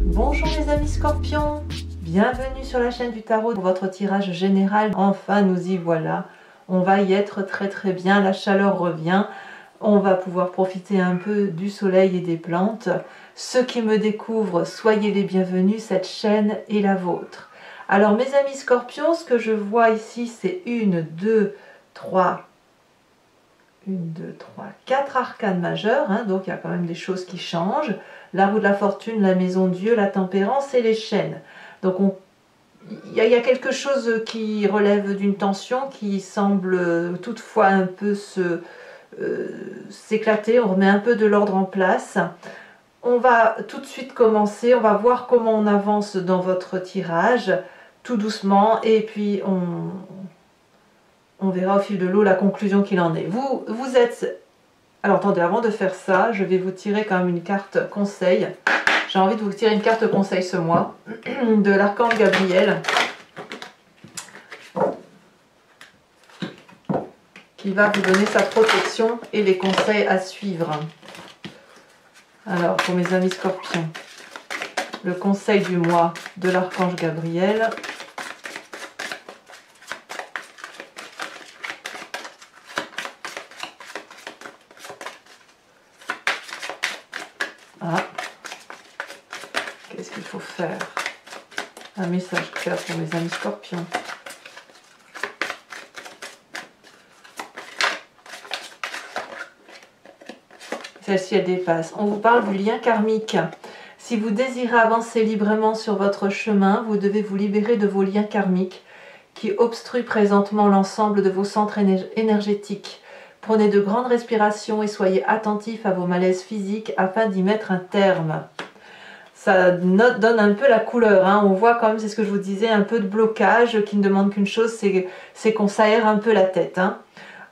Bonjour mes amis scorpions, bienvenue sur la chaîne du tarot pour votre tirage général. Enfin nous y voilà, on va y être très bien, la chaleur revient, on va pouvoir profiter un peu du soleil et des plantes. Ceux qui me découvrent, soyez les bienvenus, cette chaîne est la vôtre. Alors mes amis scorpions, ce que je vois ici c'est 4 arcanes majeures, hein, donc il y a quand même des choses qui changent. La roue de la fortune, la maison Dieu, la tempérance et les chênes. Donc il y a quelque chose qui relève d'une tension qui semble toutefois un peu s'éclater. On remet un peu de l'ordre en place. On va tout de suite commencer, on va voir comment on avance dans votre tirage, tout doucement, et puis on verra au fil de l'eau la conclusion qu'il en est. Vous êtes... Alors attendez, avant de faire ça, je vais vous tirer quand même une carte conseil. J'ai envie de vous tirer une carte conseil ce mois, de l'archange Gabriel, qui va vous donner sa protection et les conseils à suivre. Alors, pour mes amis scorpions, le conseil du mois de l'archange Gabriel. Ah, qu'est-ce qu'il faut faire? Un message clair pour mes amis scorpions. Celle-ci, elle dépasse. On vous parle du lien karmique. Si vous désirez avancer librement sur votre chemin, vous devez vous libérer de vos liens karmiques qui obstruent présentement l'ensemble de vos centres énergétiques. Prenez de grandes respirations et soyez attentifs à vos malaises physiques afin d'y mettre un terme. Ça donne un peu la couleur, hein. On voit quand même, c'est ce que je vous disais, un peu de blocage qui ne demande qu'une chose, c'est qu'on s'aère un peu la tête, hein.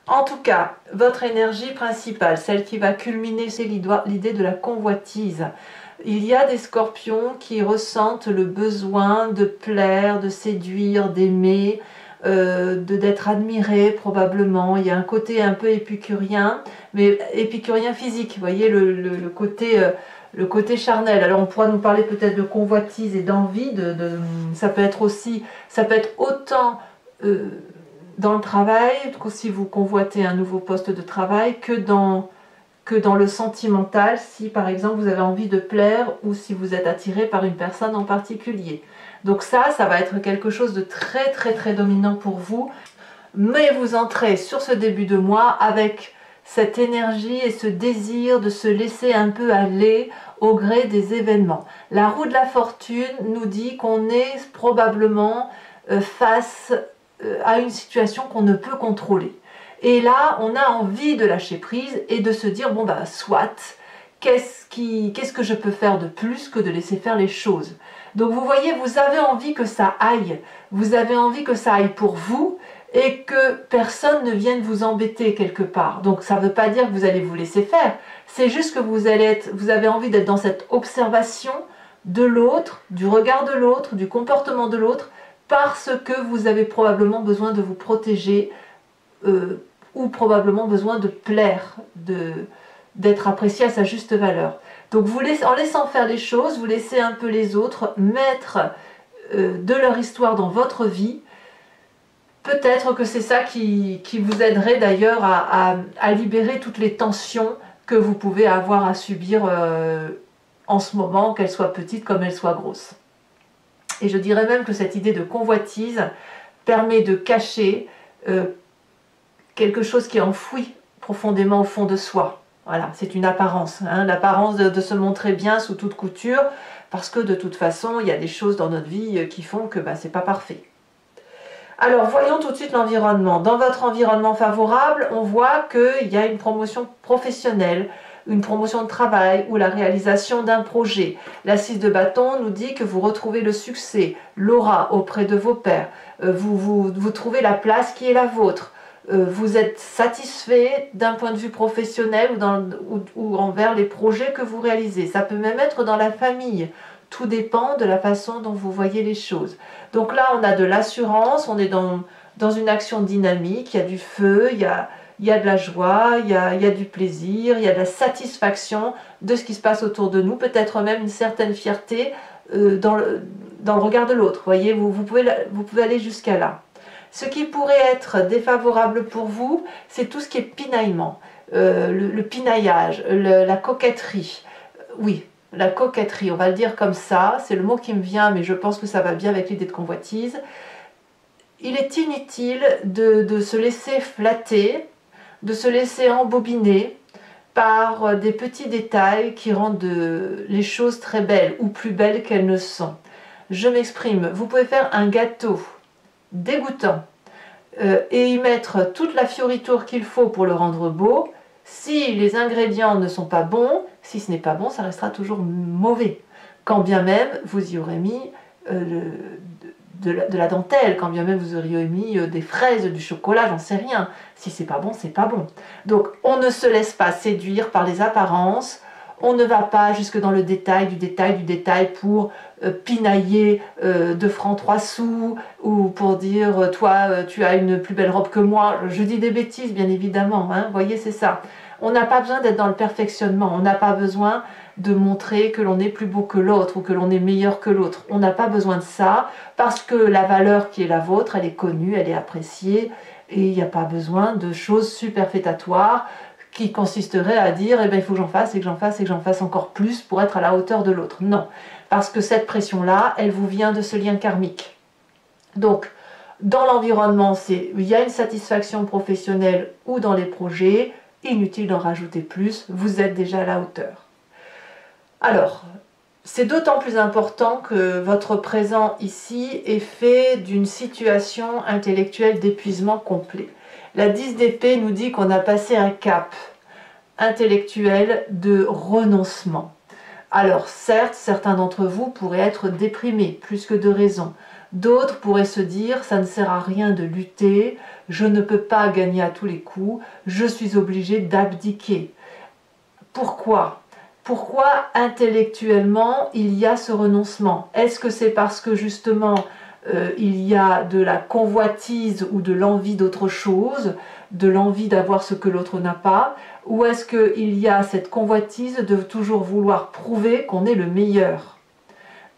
En tout cas, votre énergie principale, celle qui va culminer, c'est l'idée de la convoitise. Il y a des scorpions qui ressentent le besoin de plaire, de séduire, d'aimer, d'être admirés probablement. Il y a un côté un peu épicurien, mais épicurien physique, vous voyez, le côté charnel. Alors on pourra nous parler peut-être de convoitise et d'envie, ça peut être autant dans le travail, si vous convoitez un nouveau poste de travail, que dans le sentimental, si par exemple vous avez envie de plaire ou si vous êtes attiré par une personne en particulier. Donc ça va être quelque chose de très dominant pour vous. Mais vous entrez sur ce début de mois avec cette énergie et ce désir de se laisser un peu aller au gré des événements. La roue de la fortune nous dit qu'on est probablement face à une situation qu'on ne peut contrôler. Et là, on a envie de lâcher prise et de se dire, bon bah soit, qu'est-ce que je peux faire de plus que de laisser faire les choses? Donc vous voyez, vous avez envie que ça aille, vous avez envie que ça aille pour vous et que personne ne vienne vous embêter quelque part. Donc ça ne veut pas dire que vous allez vous laisser faire, c'est juste que vous avez envie d'être dans cette observation de l'autre, du regard de l'autre, du comportement de l'autre, parce que vous avez probablement besoin de vous protéger ou probablement besoin de plaire, d'être apprécié à sa juste valeur. Donc en laissant faire les choses, vous laissez un peu les autres mettre de leur histoire dans votre vie. Peut-être que c'est ça qui vous aiderait d'ailleurs à libérer toutes les tensions que vous pouvez avoir à subir en ce moment, qu'elles soient petites comme elles soient grosses. Et je dirais même que cette idée de convoitise permet de cacher quelque chose qui est enfoui profondément au fond de soi. Voilà, c'est une apparence, hein, l'apparence de se montrer bien sous toute couture, parce que de toute façon, il y a des choses dans notre vie qui font que c'est pas parfait. Alors, voyons tout de suite l'environnement. Dans votre environnement favorable, on voit qu'il y a une promotion professionnelle, une promotion de travail ou la réalisation d'un projet. La 6 de bâton nous dit que vous retrouvez le succès, l'aura auprès de vos pairs. Vous trouvez la place qui est la vôtre. Vous êtes satisfait d'un point de vue professionnel ou envers les projets que vous réalisez. Ça peut même être dans la famille. Tout dépend de la façon dont vous voyez les choses. Donc là, on a de l'assurance, on est dans une action dynamique, il y a du feu, il y a de la joie, il y a du plaisir, il y a de la satisfaction de ce qui se passe autour de nous, peut-être même une certaine fierté dans le regard de l'autre. Voyez, vous pouvez aller jusqu'à là. Ce qui pourrait être défavorable pour vous, c'est tout ce qui est pinaillement, le pinaillage, la coquetterie. Oui, la coquetterie, on va le dire comme ça, c'est le mot qui me vient, mais je pense que ça va bien avec l'idée de convoitise. Il est inutile de se laisser flatter, de se laisser embobiner par des petits détails qui rendent les choses très belles ou plus belles qu'elles ne sont. Je m'exprime, vous pouvez faire un gâteau dégoûtant et y mettre toute la fioriture qu'il faut pour le rendre beau. Si les ingrédients ne sont pas bons, si ce n'est pas bon, ça restera toujours mauvais. Quand bien même vous y aurez mis de la dentelle, quand bien même vous auriez mis des fraises, du chocolat, j'en sais rien. Si c'est pas bon, c'est pas bon. Donc on ne se laisse pas séduire par les apparences, on ne va pas jusque dans le détail du détail du détail pour pinailler 2 francs 3 sous ou pour dire toi tu as une plus belle robe que moi. Je dis des bêtises bien évidemment, hein, vous voyez, c'est ça. On n'a pas besoin d'être dans le perfectionnement, on n'a pas besoin de montrer que l'on est plus beau que l'autre ou que l'on est meilleur que l'autre. On n'a pas besoin de ça parce que la valeur qui est la vôtre, elle est connue, elle est appréciée et il n'y a pas besoin de choses superfétatoires qui consisteraient à dire eh ben, il faut que j'en fasse et que j'en fasse et que j'en fasse encore plus pour être à la hauteur de l'autre. Non, parce que cette pression-là, elle vous vient de ce lien karmique. Donc, dans l'environnement, il y a une satisfaction professionnelle ou dans les projets, inutile d'en rajouter plus, vous êtes déjà à la hauteur. Alors, c'est d'autant plus important que votre présent ici est fait d'une situation intellectuelle d'épuisement complet. La 10 d'épée nous dit qu'on a passé un cap intellectuel de renoncement. Alors certes, certains d'entre vous pourraient être déprimés, plus que de raison. D'autres pourraient se dire, ça ne sert à rien de lutter, je ne peux pas gagner à tous les coups, je suis obligé d'abdiquer. Pourquoi ? Pourquoi intellectuellement il y a ce renoncement? Est-ce que c'est parce que justement il y a de la convoitise ou de l'envie d'autre chose, de l'envie d'avoir ce que l'autre n'a pas? Ou est-ce qu'il y a cette convoitise de toujours vouloir prouver qu'on est le meilleur?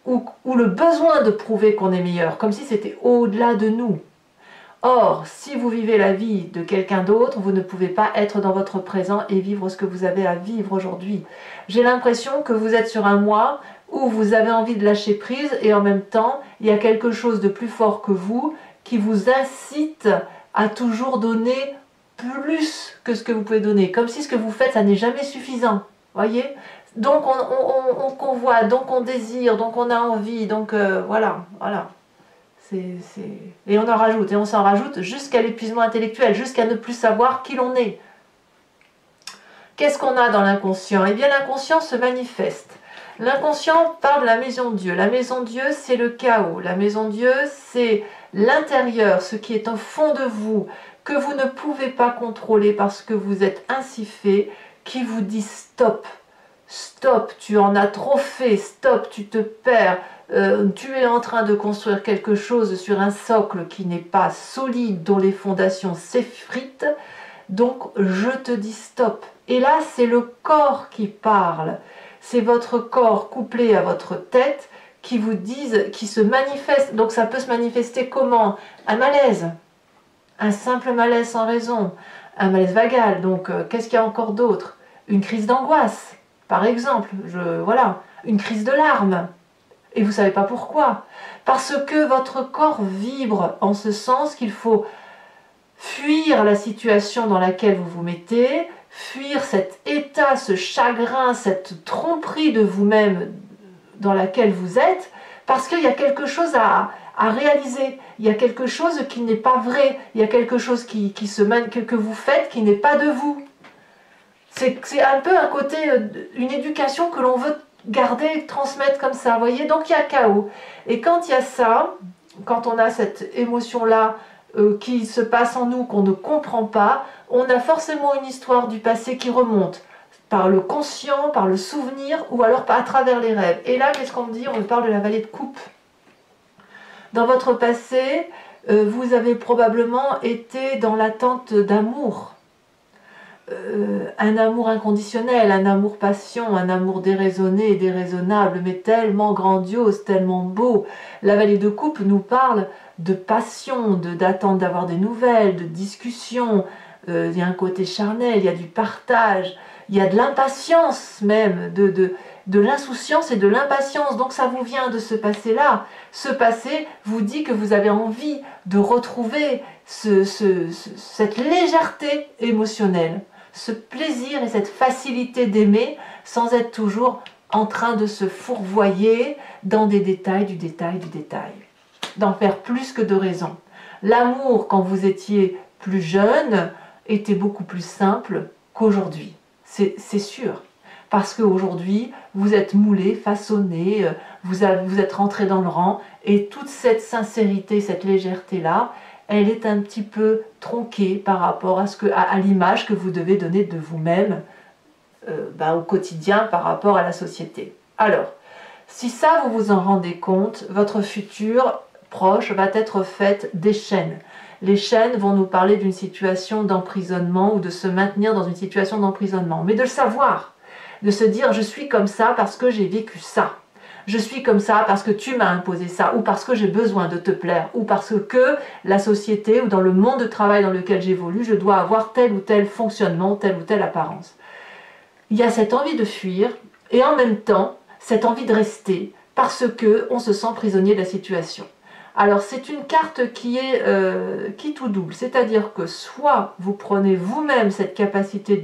Ou le besoin de prouver qu'on est meilleur, comme si c'était au-delà de nous? Or, si vous vivez la vie de quelqu'un d'autre, vous ne pouvez pas être dans votre présent et vivre ce que vous avez à vivre aujourd'hui. J'ai l'impression que vous êtes sur un mois où vous avez envie de lâcher prise et en même temps, il y a quelque chose de plus fort que vous qui vous incite à toujours donner plus que ce que vous pouvez donner. Comme si ce que vous faites, ça n'est jamais suffisant. Voyez? Donc on convoite, donc on désire, donc on a envie, donc voilà. Et on en rajoute, et on s'en rajoute jusqu'à l'épuisement intellectuel, jusqu'à ne plus savoir qui l'on est. Qu'est-ce qu'on a dans l'inconscient? Eh bien, l'inconscient se manifeste. L'inconscient parle de la maison de Dieu. La maison de Dieu, c'est le chaos. La maison de Dieu, c'est l'intérieur, ce qui est au fond de vous, que vous ne pouvez pas contrôler parce que vous êtes ainsi fait, qui vous dit stop. Stop, tu en as trop fait, stop, tu te perds. Tu es en train de construire quelque chose sur un socle qui n'est pas solide, dont les fondations s'effritent, donc je te dis stop. Et là, c'est le corps qui parle, c'est votre corps couplé à votre tête qui vous disent, qui se manifeste. Donc ça peut se manifester comment? Un malaise, un simple malaise sans raison, un malaise vagal. Donc qu'est-ce qu'il y a encore d'autre? Une crise d'angoisse, par exemple, voilà, une crise de larmes. Et vous ne savez pas pourquoi. Parce que votre corps vibre en ce sens qu'il faut fuir la situation dans laquelle vous vous mettez, fuir cet état, ce chagrin, cette tromperie de vous-même dans laquelle vous êtes, parce qu'il y a quelque chose à réaliser. Il y a quelque chose qui n'est pas vrai. Il y a quelque chose que vous faites qui n'est pas de vous. C'est un peu un côté, une éducation que l'on veut garder, transmettre comme ça, vous voyez. Donc il y a chaos. Et quand il y a ça, quand on a cette émotion-là qui se passe en nous, qu'on ne comprend pas, on a forcément une histoire du passé qui remonte par le conscient, par le souvenir, ou alors à travers les rêves. Et là, qu'est-ce qu'on me dit? On me parle de la vallée de coupe. Dans votre passé, vous avez probablement été dans l'attente d'amour. un amour inconditionnel, un amour-passion, un amour déraisonné et déraisonnable, mais tellement grandiose, tellement beau. La Vallée de Coupe nous parle de passion, d'attente d'avoir des nouvelles, de discussion. Il y a un côté charnel, il y a du partage, il y a de l'impatience même, de l'insouciance et de l'impatience. Donc ça vous vient de ce passé-là. Ce passé vous dit que vous avez envie de retrouver cette légèreté émotionnelle, ce plaisir et cette facilité d'aimer sans être toujours en train de se fourvoyer dans des détails, du détail, du détail. D'en faire plus que de raison. L'amour, quand vous étiez plus jeune, était beaucoup plus simple qu'aujourd'hui. C'est sûr. Parce qu'aujourd'hui, vous êtes moulé, façonné, vous êtes rentré dans le rang, et toute cette sincérité, cette légèreté-là, elle est un petit peu tronquée par rapport à l'image que vous devez donner de vous-même au quotidien par rapport à la société. Alors, si ça, vous vous en rendez compte, votre futur proche va être fait des chaînes. Les chaînes vont nous parler d'une situation d'emprisonnement ou de se maintenir dans une situation d'emprisonnement. Mais de le savoir, de se dire je suis comme ça parce que j'ai vécu ça. Je suis comme ça parce que tu m'as imposé ça, ou parce que j'ai besoin de te plaire, ou parce que la société ou dans le monde de travail dans lequel j'évolue, je dois avoir tel ou tel fonctionnement, telle ou telle apparence. Il y a cette envie de fuir et en même temps cette envie de rester parce qu'on se sent prisonnier de la situation. Alors c'est une carte qui est qui tout double, c'est-à-dire que soit vous prenez vous-même cette capacité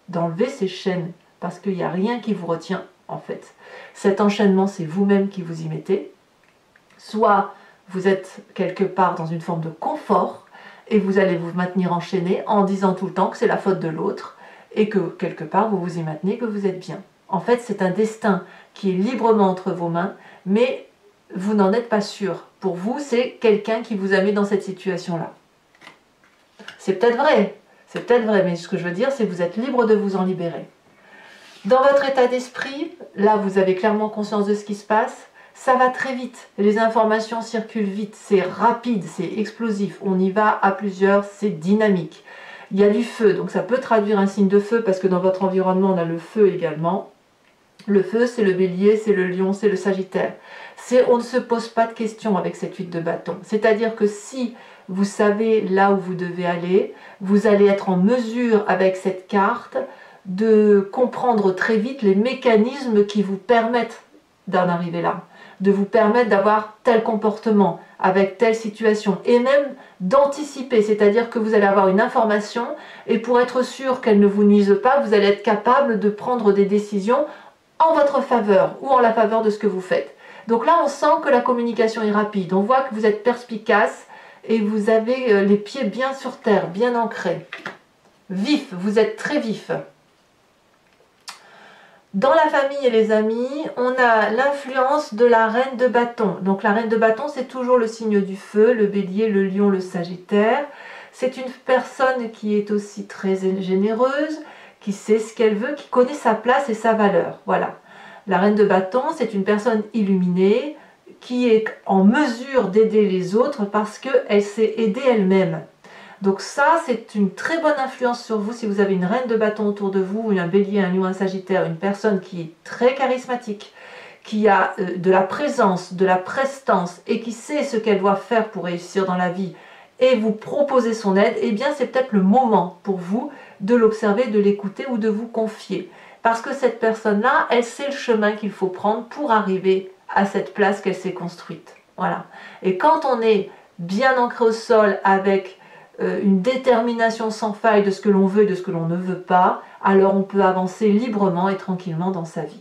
d'enlever ces chaînes parce qu'il n'y a rien qui vous retient en fait. Cet enchaînement, c'est vous-même qui vous y mettez. Soit vous êtes quelque part dans une forme de confort et vous allez vous maintenir enchaîné en disant tout le temps que c'est la faute de l'autre et que quelque part vous vous y maintenez, que vous êtes bien. En fait, c'est un destin qui est librement entre vos mains, mais vous n'en êtes pas sûr. Pour vous, c'est quelqu'un qui vous a mis dans cette situation-là. C'est peut-être vrai, mais ce que je veux dire, c'est que vous êtes libre de vous en libérer. Dans votre état d'esprit, là vous avez clairement conscience de ce qui se passe, ça va très vite, les informations circulent vite, c'est rapide, c'est explosif, on y va à plusieurs, c'est dynamique. Il y a du feu, donc ça peut traduire un signe de feu parce que dans votre environnement on a le feu également. Le feu, c'est le bélier, c'est le lion, c'est le sagittaire. On ne se pose pas de questions avec cette 8 de bâton. C'est-à-dire que si vous savez là où vous devez aller, vous allez être en mesure avec cette carte de comprendre très vite les mécanismes qui vous permettent d'en arriver là, de vous permettre d'avoir tel comportement avec telle situation et même d'anticiper, c'est-à-dire que vous allez avoir une information et pour être sûr qu'elle ne vous nuise pas, vous allez être capable de prendre des décisions en votre faveur ou en la faveur de ce que vous faites. Donc là, on sent que la communication est rapide, on voit que vous êtes perspicace et vous avez les pieds bien sur terre, bien ancrés. Vif, vous êtes très vif. Dans la famille et les amis, on a l'influence de la reine de bâton. Donc la reine de bâton, c'est toujours le signe du feu, le bélier, le lion, le sagittaire. C'est une personne qui est aussi très généreuse, qui sait ce qu'elle veut, qui connaît sa place et sa valeur. Voilà. La reine de bâton, c'est une personne illuminée, qui est en mesure d'aider les autres parce qu'elle s'est aidée elle-même. Donc ça, c'est une très bonne influence sur vous si vous avez une reine de bâton autour de vous, un bélier, un lion, un sagittaire, une personne qui est très charismatique, qui a de la présence, de la prestance et qui sait ce qu'elle doit faire pour réussir dans la vie et vous proposer son aide, eh bien c'est peut-être le moment pour vous de l'observer, de l'écouter ou de vous confier. Parce que cette personne-là, elle sait le chemin qu'il faut prendre pour arriver à cette place qu'elle s'est construite. Voilà. Et quand on est bien ancré au sol avec une détermination sans faille de ce que l'on veut et de ce que l'on ne veut pas, alors on peut avancer librement et tranquillement dans sa vie.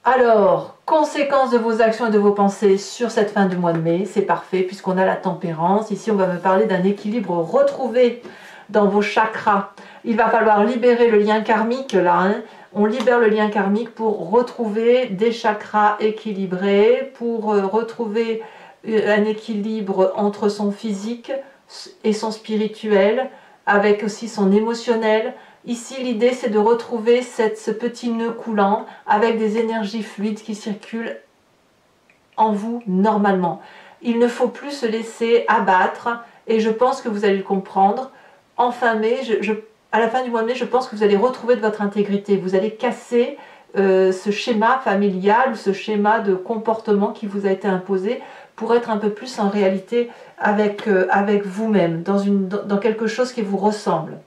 Alors, conséquences de vos actions et de vos pensées sur cette fin de mois de mai, c'est parfait puisqu'on a la tempérance. Ici, on va me parler d'un équilibre retrouvé dans vos chakras. Il va falloir libérer le lien karmique là, hein. On libère le lien karmique pour retrouver des chakras équilibrés, pour retrouver un équilibre entre son physique et son spirituel, avec aussi son émotionnel. Ici, l'idée, c'est de retrouver ce petit nœud coulant avec des énergies fluides qui circulent en vous normalement. Il ne faut plus se laisser abattre, et je pense que vous allez le comprendre. en fin mai, à la fin du mois de mai, je pense que vous allez retrouver de votre intégrité. Vous allez casser ce schéma familial, ce schéma de comportement qui vous a été imposé pour être un peu plus en réalité avec vous-même, dans quelque chose qui vous ressemble.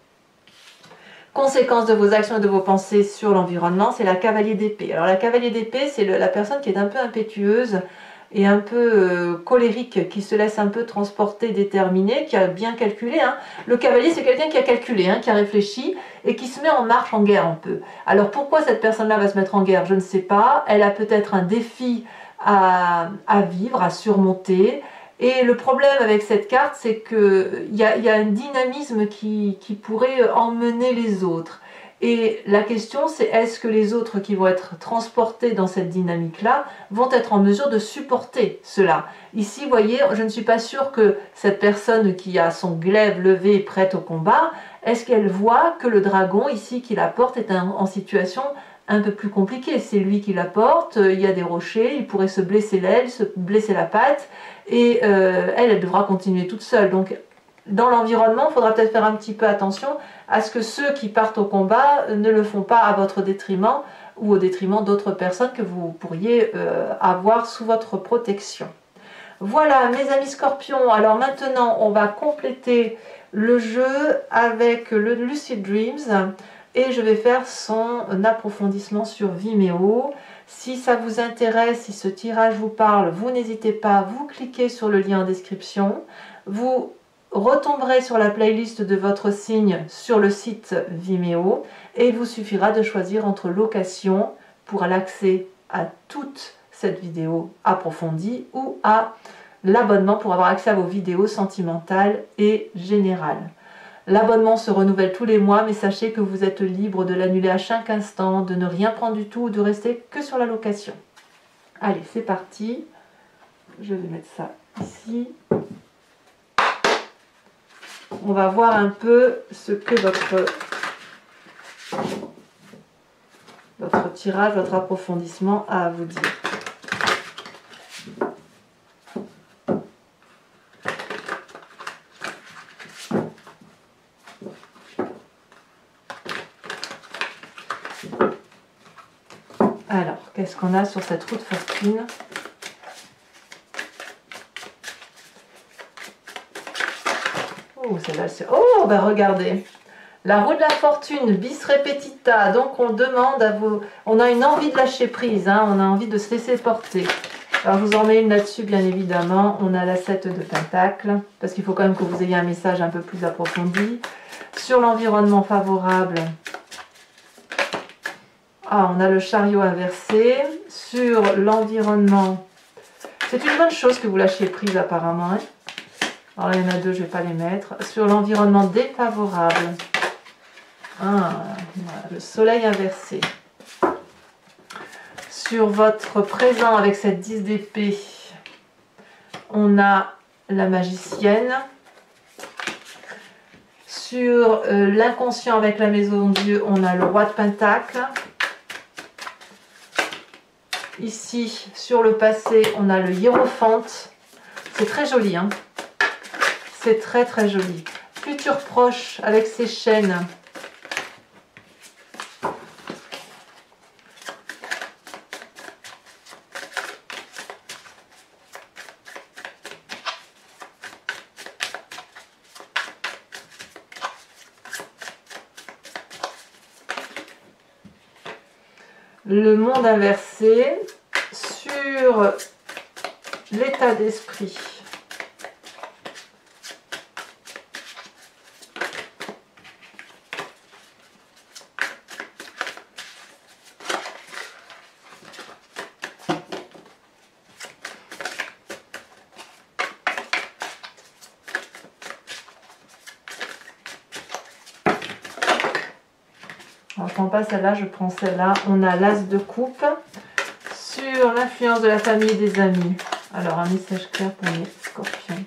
Conséquence de vos actions et de vos pensées sur l'environnement, c'est la cavalier d'épée. Alors la cavalier d'épée, c'est la personne qui est un peu impétueuse et un peu colérique, qui se laisse un peu transporter, déterminer, qui a bien calculé. Hein. Le cavalier, c'est quelqu'un qui a calculé, hein, qui a réfléchi et qui se met en marche, en guerre un peu. Alors pourquoi cette personne-là va se mettre en guerre? Je ne sais pas. Elle a peut-être un défi à vivre, à surmonter. Et le problème avec cette carte, c'est qu'il y a un dynamisme qui pourrait emmener les autres. Et la question, c'est est-ce que les autres qui vont être transportés dans cette dynamique-là vont être en mesure de supporter cela? Ici, vous voyez, je ne suis pas sûre que cette personne qui a son glaive levé prête au combat, est-ce qu'elle voit que le dragon ici qui la porte est en situation un peu plus compliquée? C'est lui qui la porte, il y a des rochers, il pourrait se blesser l'aile, se blesser la patte, et elle devra continuer toute seule. Donc dans l'environnement, il faudra peut-être faire un petit peu attention à ce que ceux qui partent au combat ne le font pas à votre détriment ou au détriment d'autres personnes que vous pourriez avoir sous votre protection. Voilà mes amis scorpions, alors maintenant on va compléter le jeu avec le Lucid Dreams et je vais faire son approfondissement sur Vimeo. Si ça vous intéresse, si ce tirage vous parle, vous n'hésitez pas, vous cliquez sur le lien en description, vous retomberez sur la playlist de votre signe sur le site Vimeo et il vous suffira de choisir entre location pour l'accès à toute cette vidéo approfondie ou à l'abonnement pour avoir accès à vos vidéos sentimentales et générales. L'abonnement se renouvelle tous les mois, mais sachez que vous êtes libre de l'annuler à chaque instant, de ne rien prendre du tout ou de rester que sur la location. Allez, c'est parti. Je vais mettre ça ici. On va voir un peu ce que votre tirage, votre approfondissement a à vous dire. Alors, qu'est-ce qu'on a sur cette roue de fortune? Oh, celle-là, c'est... Oh, ben regardez. La roue de la fortune, bis repetita. Donc, on demande à vous... On a une envie de lâcher prise, hein, on a envie de se laisser porter. Alors, je vous en mets une là-dessus, bien évidemment. On a la 7 de Pentacle, parce qu'il faut quand même que vous ayez un message un peu plus approfondi. Sur l'environnement favorable... Ah, on a le chariot inversé. Sur l'environnement, c'est une bonne chose que vous lâchiez prise apparemment. Hein. Alors là, il y en a deux, je ne vais pas les mettre. Sur l'environnement défavorable, voilà, le soleil inversé. Sur votre présent avec cette 10 d'épée, on a la magicienne. Sur l'inconscient avec la maison de Dieu, on a le roi de Pentacle. Ici, sur le passé, on a le hiérophante. C'est très joli, hein. C'est très très joli. Futur proche avec ses chaînes. Le monde inversé sur l'état d'esprit. Alors, je ne prends pas celle-là, je prends celle-là. On a l'as de coupe sur l'influence de la famille et des amis. Alors, un message clair pour les scorpions.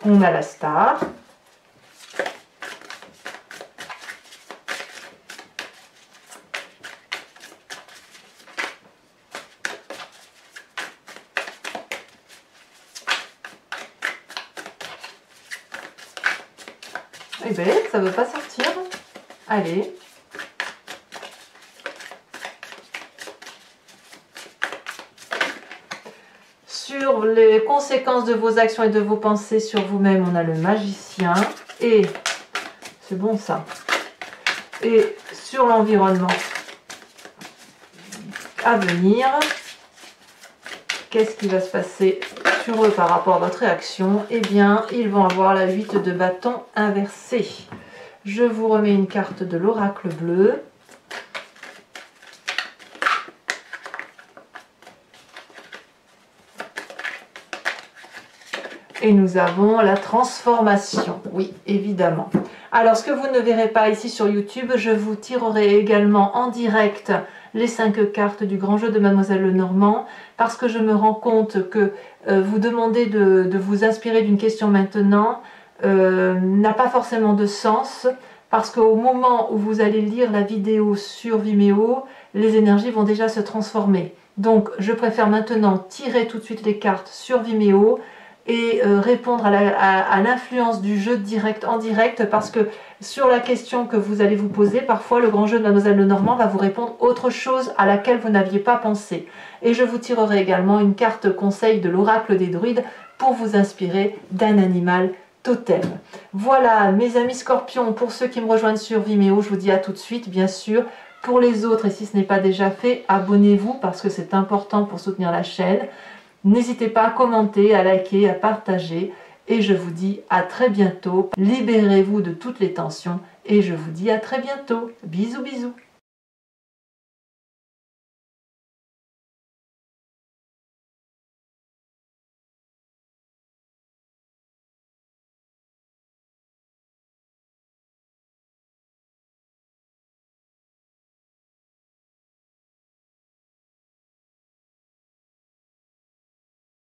On a la star. Eh bien, ça ne veut pas sortir. Allez. Sur les conséquences de vos actions et de vos pensées sur vous-même, on a le magicien. Et, c'est bon ça. Et sur l'environnement à venir, qu'est-ce qui va se passer sur eux par rapport à votre réaction? Eh bien, ils vont avoir la 8 de bâton inversée. Je vous remets une carte de l'oracle bleu. Et nous avons la transformation, oui, évidemment. Alors, ce que vous ne verrez pas ici sur YouTube, je vous tirerai également en direct les 5 cartes du grand jeu de Mademoiselle Lenormand, parce que je me rends compte que vous demander de vous inspirer d'une question maintenant n'a pas forcément de sens, parce qu'au moment où vous allez lire la vidéo sur Vimeo, les énergies vont déjà se transformer. Donc, je préfère maintenant tirer tout de suite les cartes sur Vimeo, et répondre à l'influence du jeu en direct, parce que sur la question que vous allez vous poser, parfois le grand jeu de Mademoiselle Lenormand va vous répondre autre chose à laquelle vous n'aviez pas pensé. Et je vous tirerai également une carte conseil de l'oracle des druides pour vous inspirer d'un animal totem. Voilà mes amis scorpions, pour ceux qui me rejoignent sur Vimeo, je vous dis à tout de suite bien sûr. Pour les autres, et si ce n'est pas déjà fait, abonnez-vous parce que c'est important pour soutenir la chaîne. N'hésitez pas à commenter, à liker, à partager. Et je vous dis à très bientôt. Libérez-vous de toutes les tensions. Et je vous dis à très bientôt. Bisous, bisous.